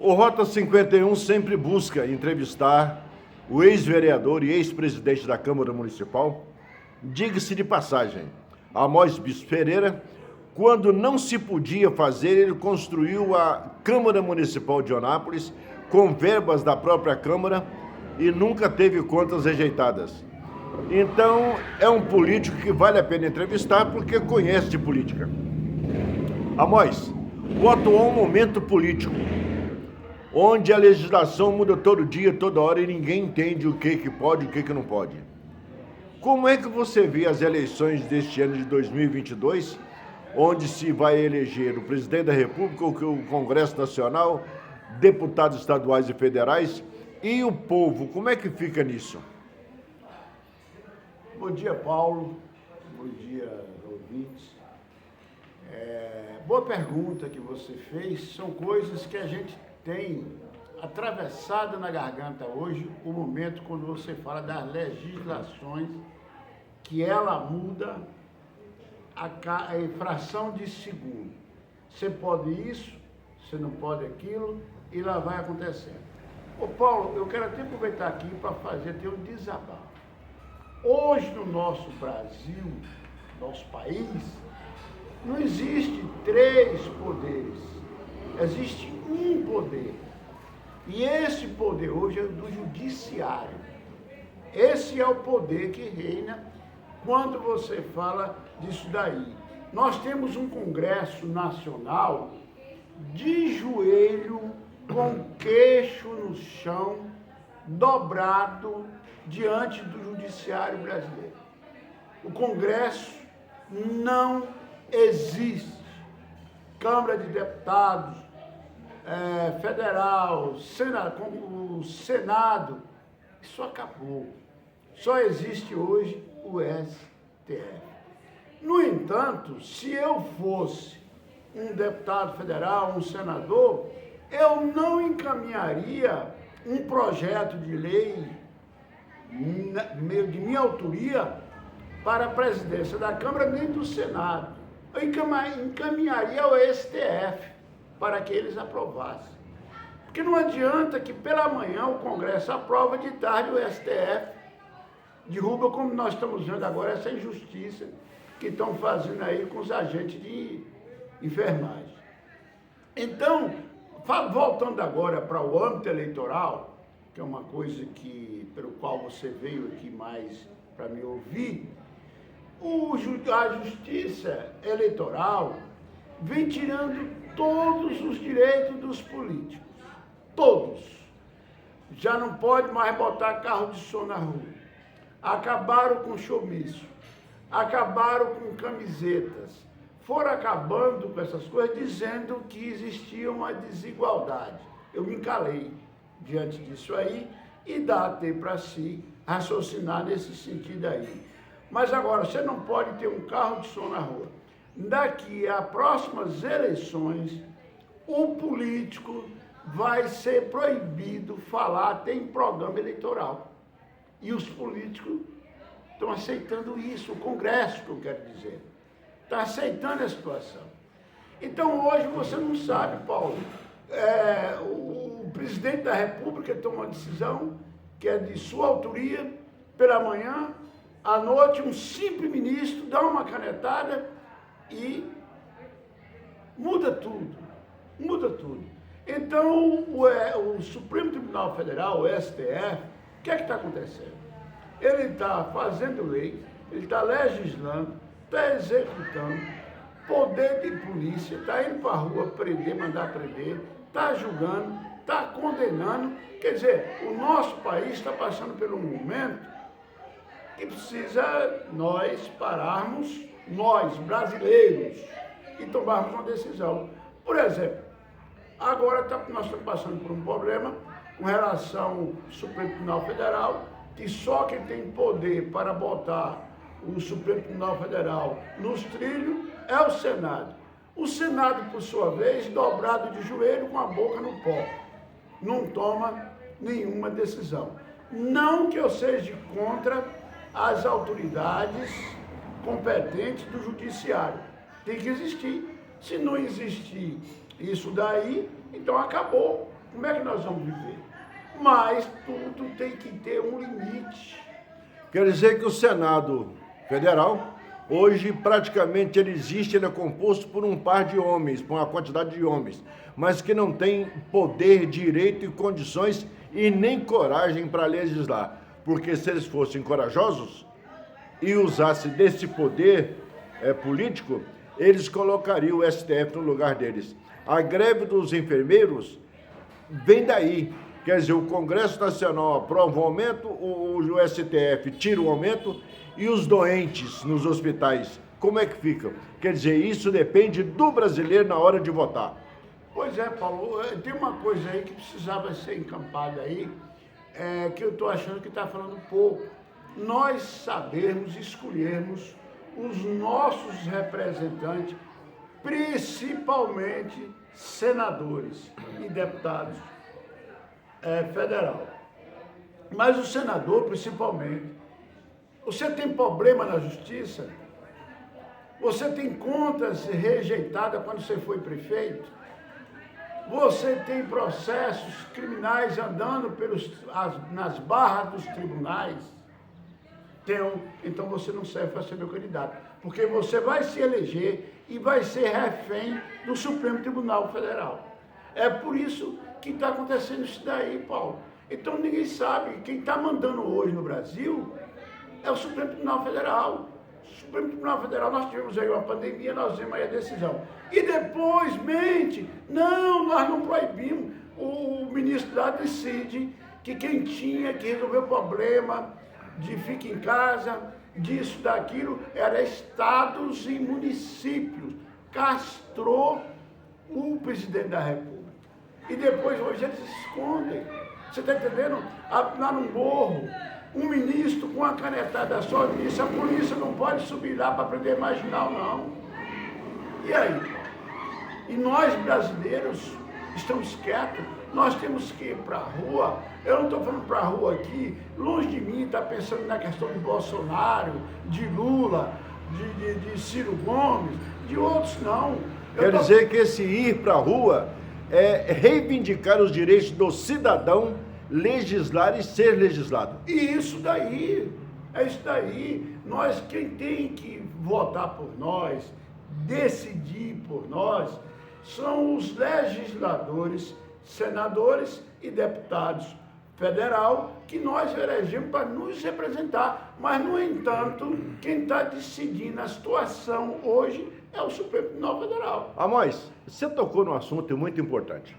O Rota 51 sempre busca entrevistar o ex-vereador e ex-presidente da Câmara Municipal, diga-se de passagem, Amós Bispo Pereira. Quando não se podia fazer, ele construiu a Câmara Municipal de Onápolis com verbas da própria Câmara e nunca teve contas rejeitadas. Então, é um político que vale a pena entrevistar porque conhece de política. Amós, o atual momento político, onde a legislação muda todo dia, toda hora, e ninguém entende o que pode e o que não pode. Como é que você vê as eleições deste ano de 2022, onde se vai eleger o presidente da República, o Congresso Nacional, deputados estaduais e federais, e o povo, como é que fica nisso? Bom dia, Paulo. Bom dia, ouvintes. Boa pergunta que você fez. São coisas que a gente tem atravessado na garganta hoje, o momento quando você fala das legislações, que ela muda a fração de segundo. Você pode isso, você não pode aquilo, e lá vai acontecendo. Ô Paulo, eu quero até aproveitar aqui para fazer até um desabafo. Hoje no nosso Brasil, nosso país, não existe 3 poderes, existe um poder. E esse poder hoje é do judiciário. Esse é o poder que reina quando você fala disso daí. Nós temos um Congresso Nacional de joelho, com queixo no chão, dobrado diante do judiciário brasileiro. O Congresso não existe. Câmara de Deputados, Federal, o Senado, isso acabou. Só existe hoje o STF. No entanto, se eu fosse um deputado federal, um senador, eu não encaminharia um projeto de lei de minha autoria para a presidência da Câmara nem do Senado. Eu encaminharia ao STF para que eles aprovassem. Porque não adianta que pela manhã o Congresso aprova, de tarde o STF derruba, como nós estamos vendo agora, essa injustiça que estão fazendo aí com os agentes de enfermagem. Então, voltando agora para o âmbito eleitoral, que é uma coisa pelo qual você veio aqui mais para me ouvir, a justiça eleitoral vem tirando todos os direitos dos políticos. Todos. Já não pode mais botar carro de som na rua. Acabaram com showmício. Acabaram com camisetas. Foram acabando com essas coisas, dizendo que existia uma desigualdade. Eu me calei diante disso aí e dá até para si raciocinar nesse sentido aí. Mas agora, você não pode ter um carro de som na rua. Daqui a próximas eleições, o político vai ser proibido falar até em programa eleitoral. E os políticos estão aceitando isso, o Congresso, que eu quero dizer, está aceitando a situação. Então, hoje, você não sabe, Paulo, o presidente da República toma uma decisão que é de sua autoria, pela manhã, à noite, um simples ministro dá uma canetada e muda tudo, muda tudo. Então, o Supremo Tribunal Federal, o STF, o que é que está acontecendo? Ele está fazendo lei, ele está legislando, está executando, poder de polícia, está indo para a rua prender, mandar prender, está julgando, está condenando. Quer dizer, o nosso país está passando por um momento que precisa nós pararmos, nós brasileiros, e tomarmos uma decisão. Por exemplo, agora nós estamos passando por um problema com relação ao Supremo Tribunal Federal, que só quem tem poder para botar o Supremo Tribunal Federal nos trilhos é o Senado. O Senado, por sua vez, dobrado de joelho com a boca no pó, não toma nenhuma decisão. Não que eu seja contra as autoridades competentes do judiciário. Tem que existir. Se não existir isso daí, então acabou. Como é que nós vamos viver? Mas tudo tem que ter um limite. Quer dizer que o Senado Federal, hoje, praticamente, ele existe, ele é composto por um par de homens, por uma quantidade de homens, mas que não tem poder, direito e condições e nem coragem para legislar. Porque se eles fossem corajosos e usassem desse poder político, eles colocariam o STF no lugar deles. A greve dos enfermeiros vem daí. Quer dizer, o Congresso Nacional aprova o aumento, o STF tira o aumento e os doentes nos hospitais, como é que ficam? Quer dizer, isso depende do brasileiro na hora de votar. Pois é, Paulo, tem uma coisa aí que precisava ser encampada aí, que eu estou achando que está falando pouco. Nós sabermos escolhermos os nossos representantes, principalmente senadores e deputados federal. Mas o senador, principalmente, você tem problema na justiça? Você tem contas rejeitadas quando você foi prefeito? Você tem processos criminais andando nas barras dos tribunais? Então você não serve para ser meu candidato, porque você vai se eleger e vai ser refém do Supremo Tribunal Federal. É por isso que está acontecendo isso daí, Paulo. Então ninguém sabe, quem está mandando hoje no Brasil é o Supremo Tribunal Federal. O Supremo Tribunal Federal, nós tivemos aí uma pandemia, nós vimos aí a decisão. E depois mente, não, nós não proibimos. O ministro lá decide que quem tinha que resolver o problema de fica em casa, disso, daquilo, era estados e municípios. Castrou o presidente da República. E depois, hoje, eles se escondem. Você está entendendo? Lá no morro, um ministro com uma canetada só disse, a polícia não pode subir lá para prender marginal, não. E aí? E nós, brasileiros, estamos quietos. Nós temos que ir para a rua. Eu não estou falando para a rua aqui, longe de mim, está pensando na questão de Bolsonaro, de Lula, de Ciro Gomes, de outros não. Quer dizer que esse ir para a rua é reivindicar os direitos do cidadão, legislar e ser legislado. E isso daí, é isso daí. Nós, quem tem que votar por nós, decidir por nós, são os legisladores, senadores e deputados federal que nós elegemos para nos representar. Mas, no entanto, quem está decidindo a situação hoje é o Supremo Tribunal Federal. Amós, você tocou num assunto muito importante.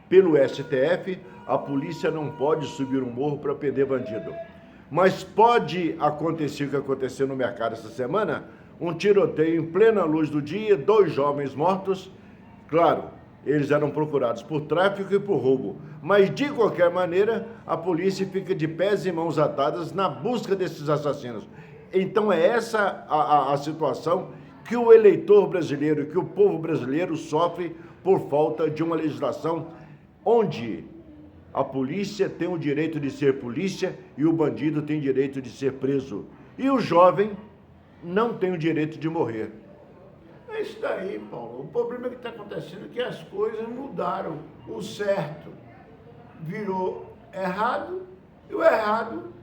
Pelo STF, a polícia não pode subir um morro para prender bandido. Mas pode acontecer o que aconteceu no mercado essa semana, um tiroteio em plena luz do dia, 2 jovens mortos. Claro, eles eram procurados por tráfico e por roubo. Mas, de qualquer maneira, a polícia fica de pés e mãos atadas na busca desses assassinos. Então é essa a situação que o eleitor brasileiro, que o povo brasileiro sofre por falta de uma legislação onde a polícia tem o direito de ser polícia e o bandido tem direito de ser preso. E o jovem não tem o direito de morrer. É isso daí, Paulo. O problema que está acontecendo é que as coisas mudaram. O certo virou errado e o errado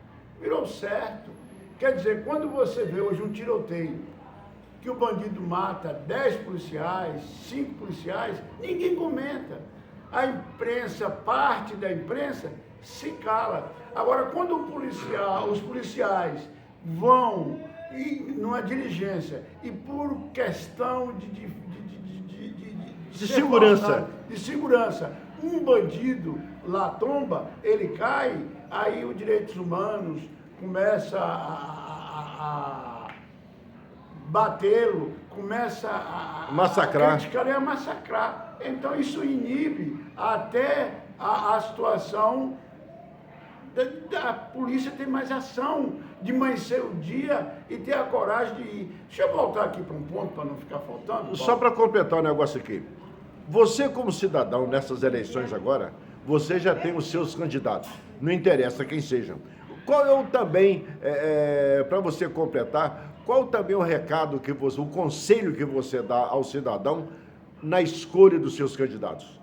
virou certo. Quer dizer, quando você vê hoje um tiroteio, que o bandido mata 10 policiais, 5 policiais, ninguém comenta. A imprensa, parte da imprensa, se cala. Agora, quando os policiais vão numa diligência e por questão de segurança, um bandido lá tomba, ele cai, aí os direitos humanos começam a batê-lo, começa a massacrar. Criticar e a massacrar. Então isso inibe até a situação da polícia ter mais ação, de amanhecer o dia e ter a coragem de ir. Deixa eu voltar aqui para um ponto, para não ficar faltando. Paulo. Só para completar o negócio aqui. Você, como cidadão, nessas eleições agora, você já tem os seus candidatos. Não interessa quem sejam. Qual é o também, para você completar, qual também o recado que você, o conselho que você dá ao cidadão na escolha dos seus candidatos?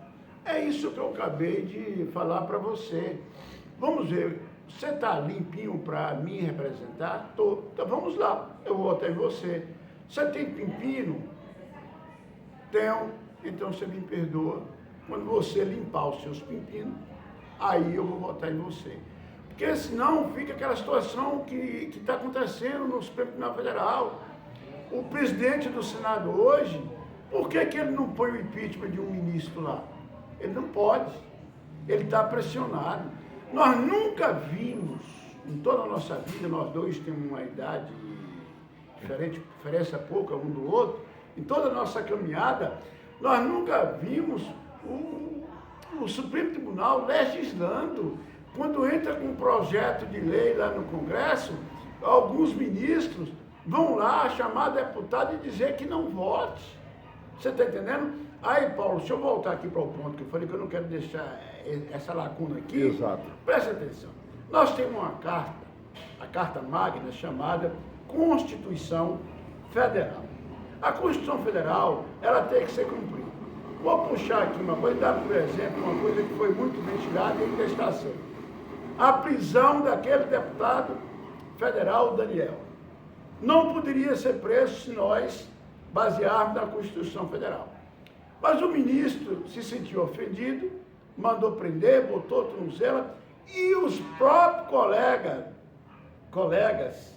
É isso que eu acabei de falar para você. Vamos ver, você está limpinho para me representar? Tô. Então vamos lá, eu vou votar em você. Você tem pepino? Tenho. Então você me perdoa. Quando você limpar os seus pepinos, aí eu vou votar em você. Porque senão fica aquela situação que está acontecendo no Supremo Tribunal Federal. O presidente do Senado hoje, por que ele não põe o impeachment de um ministro lá? Ele não pode. Ele está pressionado. Nós nunca vimos, em toda a nossa vida, nós dois temos uma idade diferente, diferença pouca um do outro, em toda a nossa caminhada, nós nunca vimos o Supremo Tribunal legislando. Quando entra com um projeto de lei lá no Congresso, alguns ministros vão lá chamar deputado e dizer que não vote. Você está entendendo? Aí, Paulo, deixa eu voltar aqui para o ponto que eu falei, que eu não quero deixar essa lacuna aqui. Exato. Presta atenção. Nós temos uma carta, a Carta Magna, chamada Constituição Federal. A Constituição Federal, ela tem que ser cumprida. Vou puxar aqui uma coisa, dar por exemplo, uma coisa que foi muito ventilada e ainda está sendo. A prisão daquele deputado federal, Daniel. Não poderia ser preso se nós basearmos na Constituição Federal. Mas o ministro se sentiu ofendido, mandou prender, botou tornozela, e os próprios colegas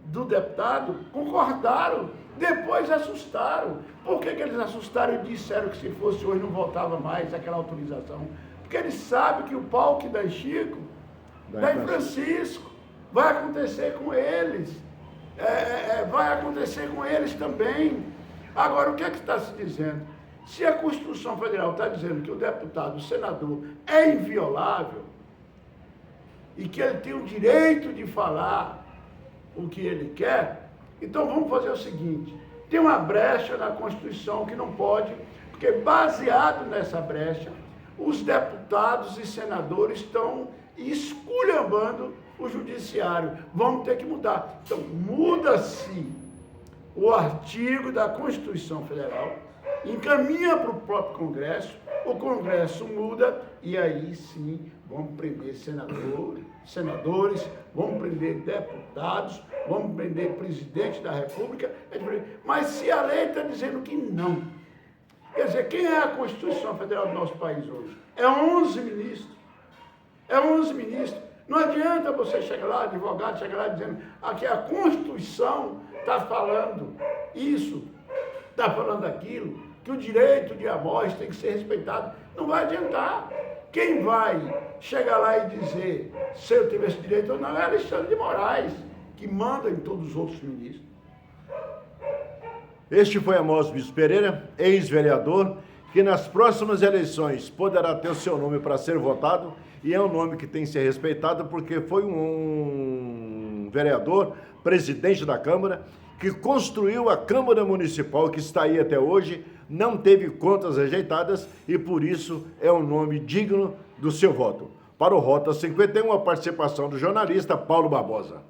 do deputado concordaram, depois assustaram. Por que eles assustaram e disseram que se fosse hoje não voltava mais aquela autorização? Porque eles sabem que o pau que dá em Chico, dá em Francisco, vai acontecer com eles. Vai acontecer com eles também. Agora, o que é que está se dizendo? Se a Constituição Federal está dizendo que o deputado, o senador, é inviolável e que ele tem o direito de falar o que ele quer, então vamos fazer o seguinte, tem uma brecha na Constituição que não pode, porque baseado nessa brecha, os deputados e senadores estão esculhambando o judiciário. Vamos ter que mudar. Então, muda-se o artigo da Constituição Federal, encaminha para o próprio Congresso, o Congresso muda e aí sim vamos prender senadores, vamos prender deputados, vamos prender presidente da República. Mas se a lei está dizendo que não, quer dizer, quem é a Constituição Federal do nosso país hoje? É 11 ministros. É 11 ministros. Não adianta você chegar lá, advogado, chegar lá dizendo que a Constituição está falando isso, está falando aquilo, que o direito de amós tem que ser respeitado. Não vai adiantar. Quem vai chegar lá e dizer se eu tivesse direito ou não é Alexandre de Moraes, que manda em todos os outros ministros. Este foi Amós Bispo Pereira, ex-vereador, que nas próximas eleições poderá ter o seu nome para ser votado, e é um nome que tem que ser respeitado porque foi um vereador, presidente da Câmara, que construiu a Câmara Municipal, que está aí até hoje, não teve contas rejeitadas e por isso é um nome digno do seu voto. Para o Rota 51, a participação do jornalista Paulo Barbosa.